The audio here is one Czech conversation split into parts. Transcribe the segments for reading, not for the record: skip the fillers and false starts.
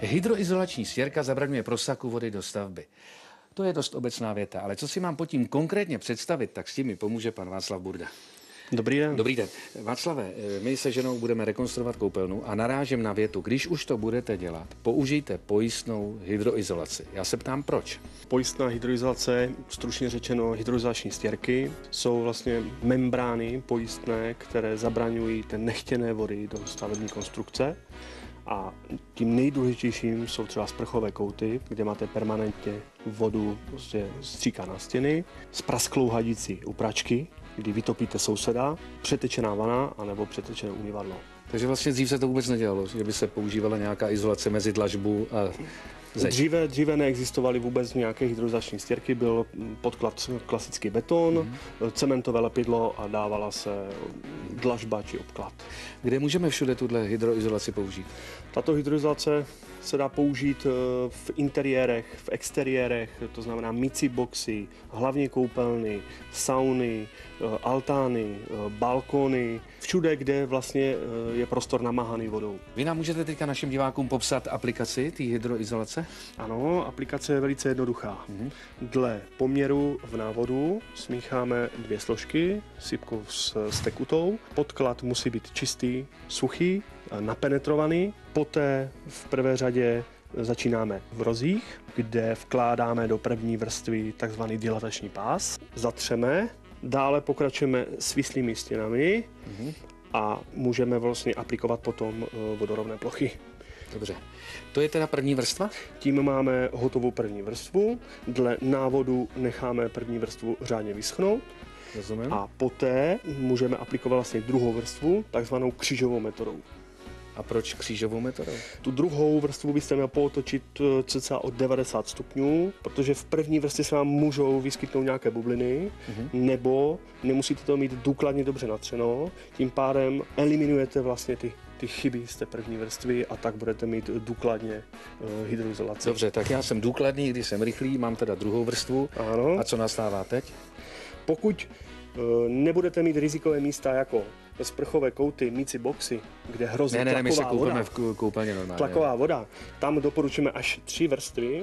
Hydroizolační stěrka zabraňuje prosaku vody do stavby. To je dost obecná věta, ale co si mám pod tím konkrétně představit, tak s tím mi pomůže pan Václav Burda. Dobrý den. Dobrý den. Václave, my se ženou budeme rekonstruovat koupelnu a narážím na větu, když už to budete dělat, použijte pojistnou hydroizolaci. Já se ptám, proč? Pojistná hydroizolace, stručně řečeno hydroizolační stěrky, jsou vlastně membrány pojistné, které zabraňují té nechtěné vody do stavební konstrukce. A tím nejdůležitějším jsou třeba sprchové kouty, kde máte permanentně vodu prostě stříká na stěny, sprasklou hadici u pračky, kdy vytopíte souseda, přetečená vana anebo přetečené umývadlo. Takže vlastně dřív se to vůbec nedělalo, že by se používala nějaká izolace mezi dlažbu a zeď. Dříve neexistovaly vůbec nějaké hydroizolační stěrky, byl podklad klasický beton, cementové lepidlo a dávala se dlažba či obklad. Kde můžeme všude tuhle hydroizolaci použít? Tato hydroizolace se dá použít v interiérech, v exteriérech, to znamená mycí boxy, hlavně koupelny, sauny, altány, balkony, všude, kde vlastně je prostor namahaný vodou. Vy nám můžete teďka našim divákům popsat aplikaci té hydroizolace? Ano, aplikace je velice jednoduchá. Dle poměru v návodu smícháme 2 složky, sypkou s tekutou. Podklad musí být čistý, suchý, napenetrovaný. Poté v prvé řadě začínáme v rozích, kde vkládáme do první vrstvy takzvaný dilatační pás. Zatřeme, dále pokračujeme svislými stěnami a můžeme vlastně aplikovat potom vodorovné plochy. Dobře. To je teda první vrstva? Tím máme hotovou první vrstvu. Dle návodu necháme první vrstvu řádně vyschnout. Rozumím. A poté můžeme aplikovat vlastně druhou vrstvu, takzvanou křížovou metodou. A proč křížovou metodou? Tu druhou vrstvu byste měl pootočit cca o 90 stupňů, protože v první vrstvě se vám můžou vyskytnout nějaké bubliny, nebo nemusíte to mít důkladně dobře natřeno, tím pádem eliminujete vlastně ty chyby z té první vrstvy a tak budete mít důkladně hydroizolaci. Dobře, tak já jsem důkladný, když jsem rychlý, mám teda druhou vrstvu. Ano. A co nastává teď? Pokud nebudete mít rizikové místa jako sprchové kouty, mycí boxy, kde hrozí my se tlaková voda, v koupelně normálně. tlaková voda, tam doporučujeme až 3 vrstvy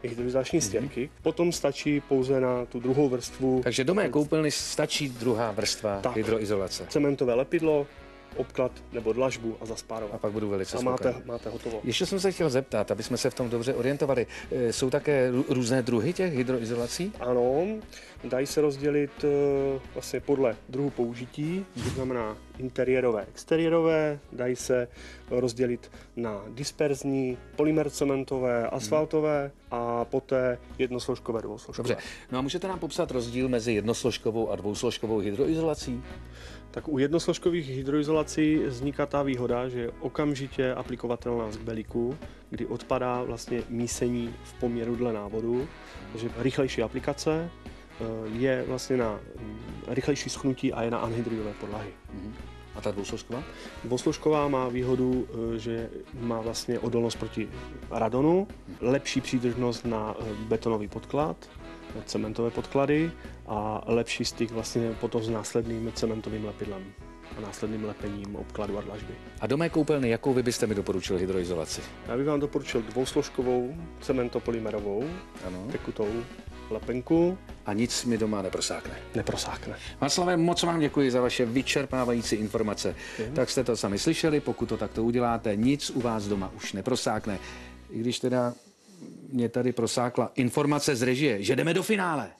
hydroizolační stěrky. Potom stačí pouze na tu druhou vrstvu. Takže do mé koupelny stačí druhá vrstva hydroizolace. Cementové lepidlo, obklad nebo dlažbu a zaspárovat. A pak budu velice a spokojený. máte hotovo. Ještě jsem se chtěl zeptat, aby jsme se v tom dobře orientovali. Jsou také různé druhy těch hydroizolací? Ano, dají se rozdělit vlastně podle druhu použití, to znamená interiérové, exteriérové, dají se rozdělit na disperzní, polymer cementové, asfaltové a poté jednosložkové, dvousložkové. Dobře, no a můžete nám popsat rozdíl mezi jednosložkovou a dvousložkovou hydroizolací? Tak u jednosložkových hydroizolací vzniká ta výhoda, že je okamžitě aplikovatelná z kbelíku, kdy odpadá vlastně mísení v poměru dle návodu, takže rychlejší aplikace je vlastně na rychlejší schnutí a je na anhydridové podlahy. A ta dvousložková? Dvousložková má výhodu, že má vlastně odolnost proti radonu, lepší přídržnost na betonový podklad, cementové podklady a lepší styk vlastně potom s následným cementovým lepidlem a následným lepením obkladu a dlažby. A do mé koupelny, jakou vy byste mi doporučil hydroizolaci? Já bych vám doporučil dvousložkovou cementopolymerovou, tekutou lepenku. A nic mi doma neprosákne. Neprosákne. Václave, moc vám děkuji za vaše vyčerpávající informace. Tak jste to sami slyšeli, pokud to takto uděláte, nic u vás doma už neprosákne. I když teda mě tady prosákla informace z režie, že jdeme do finále.